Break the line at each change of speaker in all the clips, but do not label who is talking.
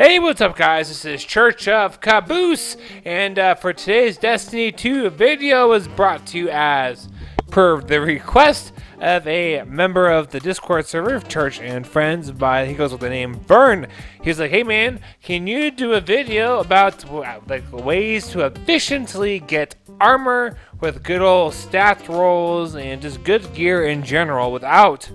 Hey, what's up guys? This is ChurchofCaboose, and for today's Destiny 2 video is brought to you as per the request of a member of the Discord server of Church and Friends he goes with the name Vern. He's like, hey man, can you do a video about like ways to efficiently get armor with good old stat rolls and just good gear in general without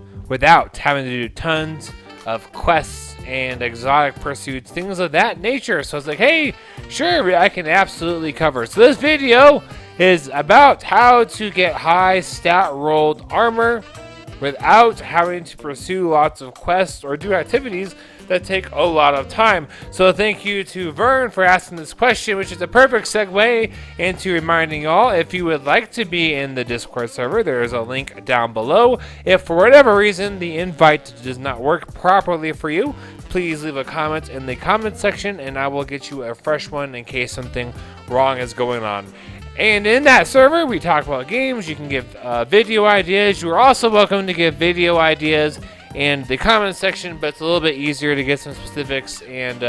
having to do tons of quests and exotic pursuits, things of that nature. So I was like, hey, sure, I can absolutely cover. So this video is about how to get high stat rolled armor without having to pursue lots of quests or do activities that take a lot of time. So thank you to Vern for asking this question, which is a perfect segue into reminding y'all, if you would like to be in the Discord server, there is a link down below. If for whatever reason the invite does not work properly for you, please leave a comment in the comment section and I will get you a fresh one in case something wrong is going on. And in that server, we talk about games. You can give video ideas. You are also welcome to give video ideas in the comment section, but it's a little bit easier to get some specifics and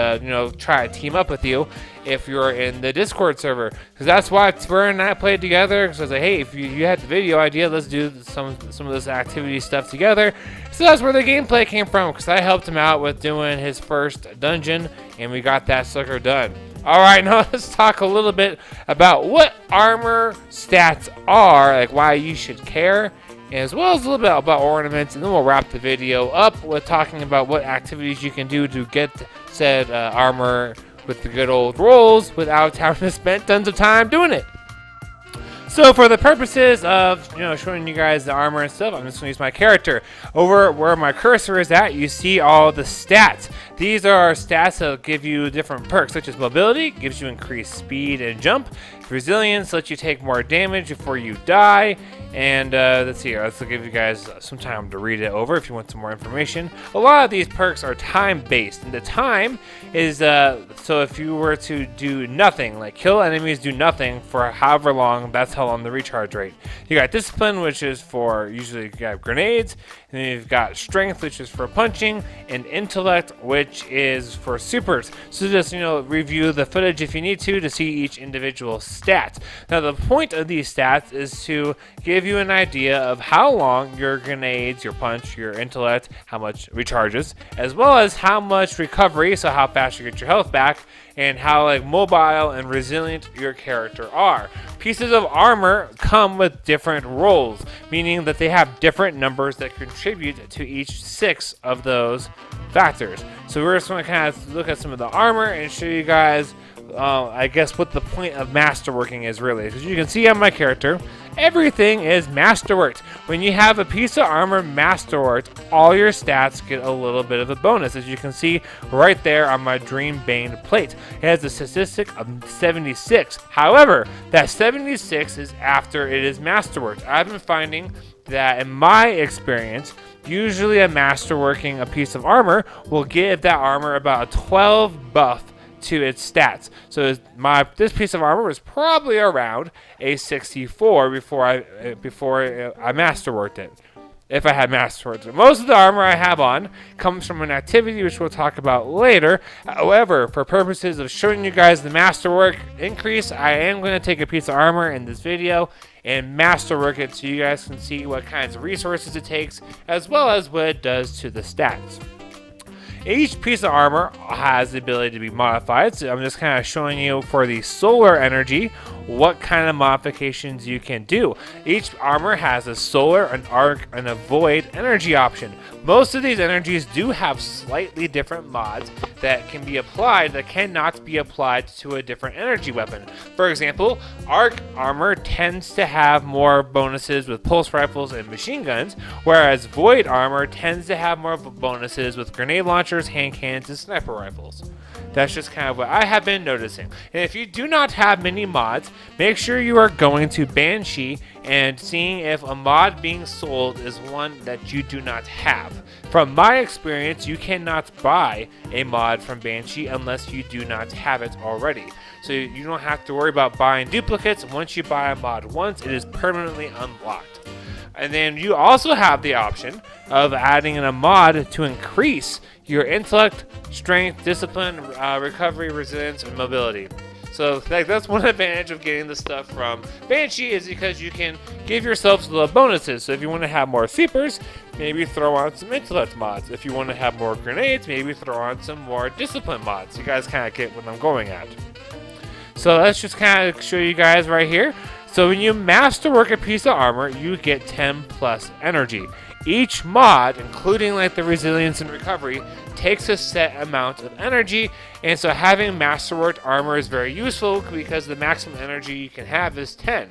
try to team up with you if you're in the Discord server, because that's why Vern and I played together. Because I was like, hey, if you had the video idea, let's do some of this activity stuff together. So that's where the gameplay came from, because I helped him out with doing his first dungeon and we got that sucker done. Alright, now let's talk a little bit about what armor stats are, like why you should care, as well as a little bit about ornaments, and then we'll wrap the video up with talking about what activities you can do to get said armor with the good old rolls without having to spend tons of time doing it. So for the purposes of showing you guys the armor and stuff, I'm just going to use my character. Over where my cursor is at, you see all the stats. These are stats that give you different perks, such as mobility, gives you increased speed and jump. Resilience lets you take more damage before you die. And let's see here, let's give you guys some time to read it over if you want some more information. A lot of these perks are time-based, and the time is, so if you were to do nothing, like kill enemies, do nothing for however long, that's how long the recharge rate. You got discipline, which is for, usually you got grenades, and then you've got strength, which is for punching, and intellect, which is for supers. So just, review the footage if you need to see each individual stat. Now the point of these stats is to give you an idea of how long your grenades, your punch, your intellect, how much recharges, as well as how much recovery, so how fast you get your health back, and how mobile and resilient your character are. Pieces of armor come with different rolls, meaning that they have different numbers that contribute to each 6 of those factors. So we're just going to kind of look at some of the armor and show you guys I guess what the point of masterworking is really, because you can see on my character, everything is masterworked. When you have a piece of armor masterworked, all your stats get a little bit of a bonus, as you can see right there on my Dream Bane plate. It has a statistic of 76. However, that 76 is after it is masterworked. I've been finding that in my experience, usually a masterworking a piece of armor will give that armor about a 12 buff to its stats. So this piece of armor was probably around a 64 before I masterworked it. If I had masterworked it. Most of the armor I have on comes from an activity which we'll talk about later. However, for purposes of showing you guys the masterwork increase, I am going to take a piece of armor in this video and masterwork it so you guys can see what kinds of resources it takes, as well as what it does to the stats. Each piece of armor has the ability to be modified, so I'm just kind of showing you for the solar energy what kind of modifications you can do. Each armor has a solar, an arc, and a void energy option. Most of these energies do have slightly different mods that can be applied that cannot be applied to a different energy weapon. For example, arc armor tends to have more bonuses with pulse rifles and machine guns, whereas void armor tends to have more bonuses with grenade launchers, hand cannons, and sniper rifles. That's just kind of what I have been noticing. And if you do not have many mods, make sure you are going to Banshee and seeing if a mod being sold is one that you do not have. From my experience, you cannot buy a mod from Banshee unless you do not have it already. So you don't have to worry about buying duplicates. Once you buy a mod once, it is permanently unlocked. And then you also have the option of adding in a mod to increase your intellect, strength, discipline, recovery, resilience, and mobility. So that's one advantage of getting the stuff from Banshee, is because you can give yourselves little bonuses. So if you want to have more sweepers, maybe throw on some intellect mods. If you want to have more grenades, maybe throw on some more discipline mods. You guys kind of get what I'm going at. So let's just kind of show you guys right here. So when you masterwork a piece of armor, you get 10 plus energy. Each mod, including like the resilience and recovery, takes a set amount of energy, and so having masterworked armor is very useful because the maximum energy you can have is 10.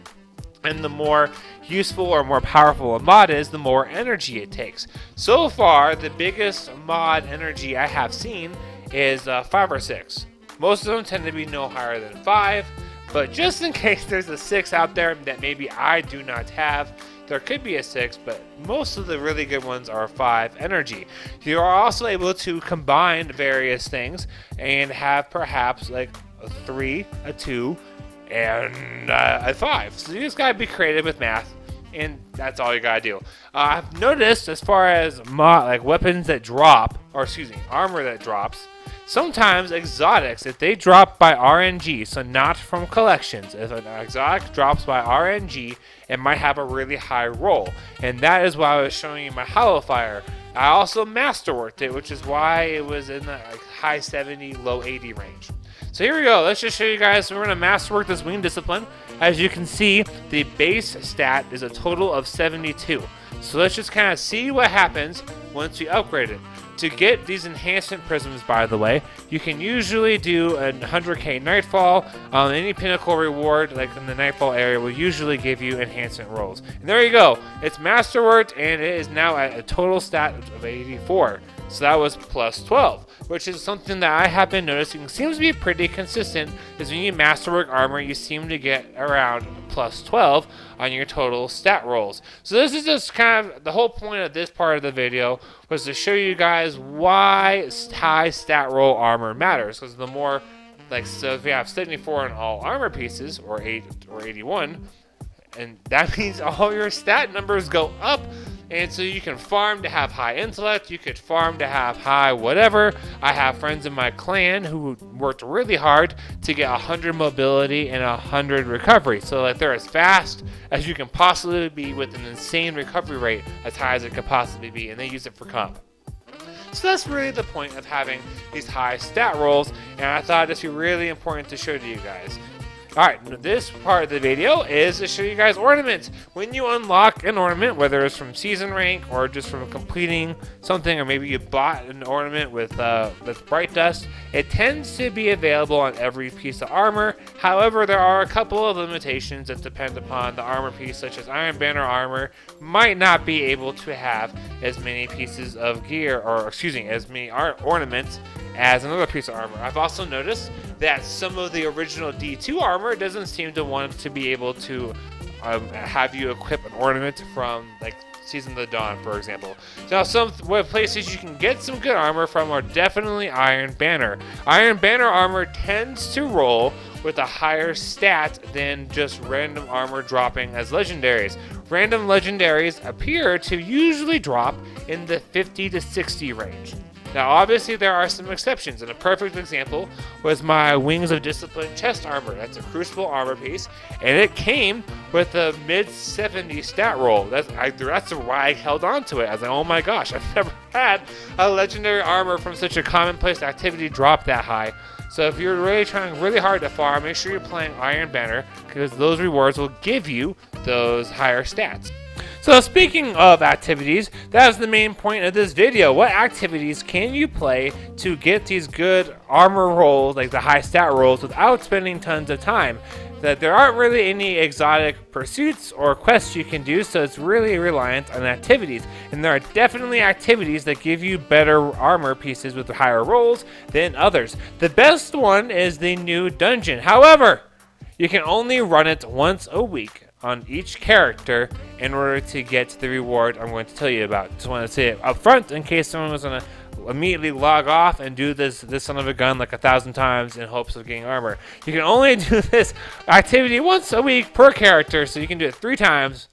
And the more useful or more powerful a mod is, the more energy it takes. So far, the biggest mod energy I have seen is 5 or 6. Most of them tend to be no higher than 5, but just in case there's a 6 out there that maybe I do not have, there could be a 6, but most of the really good ones are 5 energy. You are also able to combine various things and have perhaps like a 3, a 2, and a 5. So you just gotta be creative with math, and that's all you gotta do. I've noticed as far as weapons that drop, armor that drops, sometimes exotics, if they drop by RNG, so not from collections, if an exotic drops by RNG, it might have a really high roll. And that is why I was showing you my Hollow Fire. I also masterworked it, which is why it was in the high 70, low 80 range. So here we go. Let's just show you guys. We're going to masterwork this wing discipline. As you can see, the base stat is a total of 72. So let's just kind of see what happens once we upgrade it. To get these enhancement prisms, by the way, you can usually do a 100k Nightfall. Any pinnacle reward, like in the Nightfall area, will usually give you enhancement rolls. And there you go. It's masterworked, and it is now at a total stat of 84. So that was plus 12, which is something that I have been noticing seems to be pretty consistent, is when you masterwork armor, you seem to get around plus 12 on your total stat rolls. So this is just kind of the whole point of this part of the video, was to show you guys why high stat roll armor matters. Because the more, so if you have 74 in all armor pieces, or 8 or 81, and that means all your stat numbers go up. And so you can farm to have high intellect, you could farm to have high whatever. I have friends in my clan who worked really hard to get 100 mobility and 100 recovery. So they're as fast as you can possibly be with an insane recovery rate, as high as it could possibly be, and they use it for comp. So that's really the point of having these high stat rolls, and I thought this would be really important to show to you guys. Alright, this part of the video is to show you guys ornaments. When you unlock an ornament, whether it's from season rank or just from completing something, or maybe you bought an ornament with bright dust, it tends to be available on every piece of armor. However, there are a couple of limitations that depend upon the armor piece, such as Iron Banner armor might not be able to have as many pieces of gear, or as many ornaments as another piece of armor. I've also noticed that some of the original D2 armor doesn't seem to want to be able to have you equip an ornament from Season of the Dawn, for example. Now, some places you can get some good armor from are definitely Iron Banner. Iron Banner armor tends to roll with a higher stat than just random armor dropping as legendaries. Random legendaries appear to usually drop in the 50 to 60 range. Now, obviously, there are some exceptions, and a perfect example was my Wings of Discipline chest armor. That's a Crucible armor piece, and it came with a mid-70 stat roll. That's why I held on to it. I was like, oh my gosh, I've never had a legendary armor from such a commonplace activity drop that high. So if you're really trying really hard to farm, make sure you're playing Iron Banner, because those rewards will give you those higher stats. So speaking of activities, that is the main point of this video. What activities can you play to get these good armor rolls, like the high stat rolls, without spending tons of time? That there aren't really any exotic pursuits or quests you can do, so it's really reliant on activities. And there are definitely activities that give you better armor pieces with higher rolls than others. The best one is the new dungeon. However, you can only run it once a week on each character in order to get the reward I'm going to tell you about. Just want to say it up front in case someone was going to immediately log off and do this son of a gun 1,000 times in hopes of getting armor. You can only do this activity once a week per character, so you can do it 3 times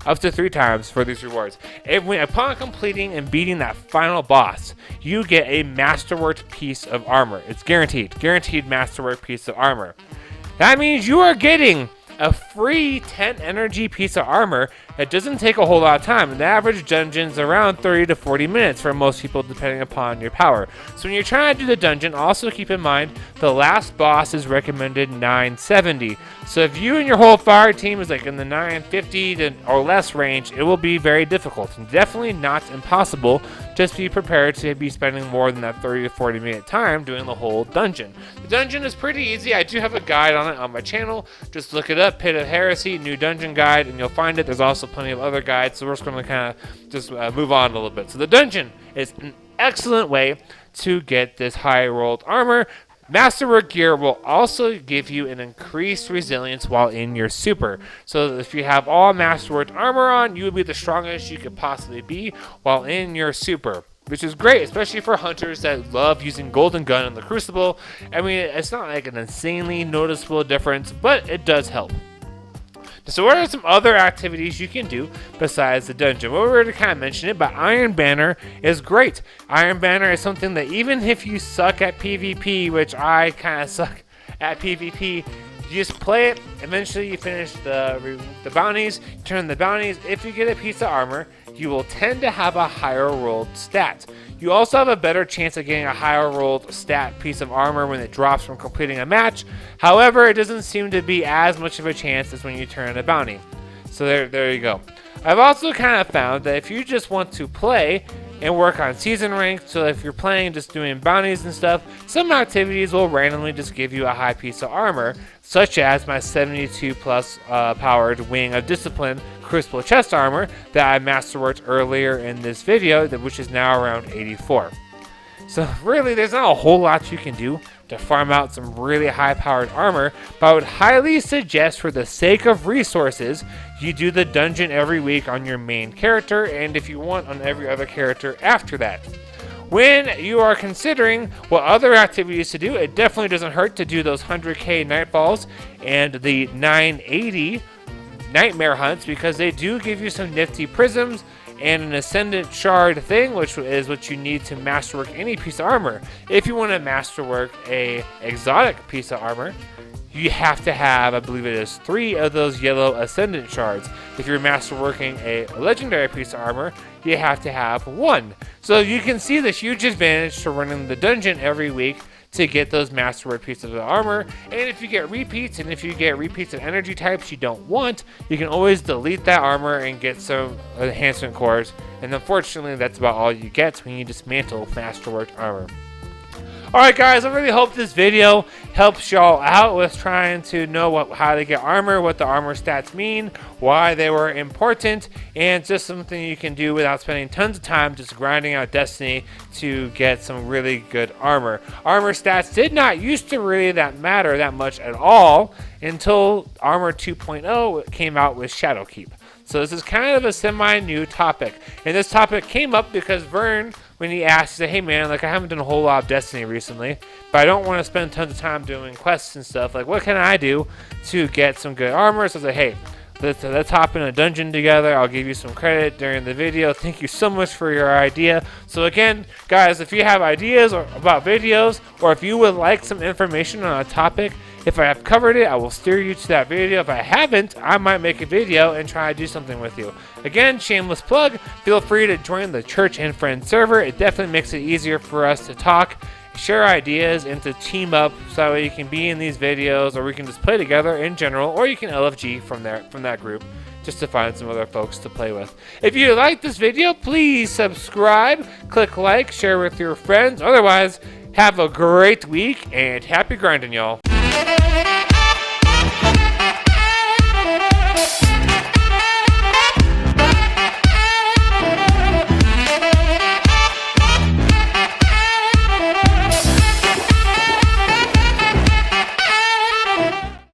up to 3 times for these rewards. Upon completing and beating that final boss, you get a masterwork piece of armor. It's guaranteed masterwork piece of armor. That means you are getting a free 10 energy piece of armor. It doesn't take a whole lot of time. The average dungeon is around 30 to 40 minutes for most people, depending upon your power. So when you're trying to do the dungeon, also keep in mind the last boss is recommended 970. So if you and your whole fire team is like in the 950 or less range, it will be very difficult and definitely not impossible. Just be prepared to be spending more than that 30 to 40 minute time doing the whole dungeon. The dungeon is pretty easy. I do have a guide on it on my channel. Just look it up, Pit of Heresy, new dungeon guide, and you'll find it. There's also plenty of other guides, so we're just going to kind of just move on a little bit. So the dungeon is an excellent way to get this high rolled armor. Masterwork gear will also give you an increased resilience while in your super. So if you have all masterwork armor on, you will be the strongest you could possibly be while in your super, which is great, especially for hunters that love using Golden Gun in the Crucible. I mean, it's not like an insanely noticeable difference, but it does help. So what are some other activities you can do besides the dungeon? Well, we already kind of mentioned it, but Iron Banner is great. Iron Banner is something that even if you suck at PvP, which I kind of suck at PvP, you just play it. Eventually you finish the bounties, turn the bounties. If you get a piece of armor, you will tend to have a higher rolled stat. You also have a better chance of getting a higher rolled stat piece of armor when it drops from completing a match. However, it doesn't seem to be as much of a chance as when you turn a bounty. So there you go. I've also kind of found that if you just want to play and work on season rank, so if you're playing just doing bounties and stuff, some activities will randomly just give you a high piece of armor, such as my 72 plus powered Wing of Discipline Crucible chest armor that I masterworked earlier in this video, which is now around 84. So really, there's not a whole lot you can do to farm out some really high powered armor, but I would highly suggest, for the sake of resources, you do the dungeon every week on your main character, and if you want, on every other character after that. When you are considering what other activities to do, it definitely doesn't hurt to do those 100k Nightfalls and the 980 Nightmare Hunts, because they do give you some nifty prisms and an Ascendant Shard thing, which is what you need to masterwork any piece of armor. If you want to masterwork a exotic piece of armor, you have to have, I believe it is 3 of those yellow Ascendant Shards. If you're masterworking a legendary piece of armor, you have to have 1. So you can see the huge advantage to running the dungeon every week to get those masterwork pieces of armor. And if you get repeats, of energy types you don't want, you can always delete that armor and get some enhancement cores. And unfortunately, that's about all you get when you dismantle masterwork armor. Alright guys, I really hope this video helps y'all out with trying to know how to get armor, what the armor stats mean, why they were important, and just something you can do without spending tons of time just grinding out Destiny to get some really good armor. Armor stats did not used to really matter that much at all until Armor 2.0 came out with Shadowkeep. So this is kind of a semi-new topic. And this topic came up because Vern, when he asked, he said, hey man, like I haven't done a whole lot of Destiny recently, but I don't want to spend tons of time doing quests and stuff. Like what can I do to get some good armor? So I was like, hey, let's hop in a dungeon together. I'll give you some credit during the video. Thank you so much for your idea. So again, guys, if you have ideas about videos, or if you would like some information on a topic, if I have covered it, I will steer you to that video. If I haven't, I might make a video and try to do something with you. Again, shameless plug, feel free to join the Church and Friends server. It definitely makes it easier for us to talk, share ideas, and to team up so that way you can be in these videos, or we can just play together in general, or you can LFG from that group just to find some other folks to play with. If you like this video, please subscribe, click like, share with your friends. Otherwise, have a great week and happy grinding, y'all.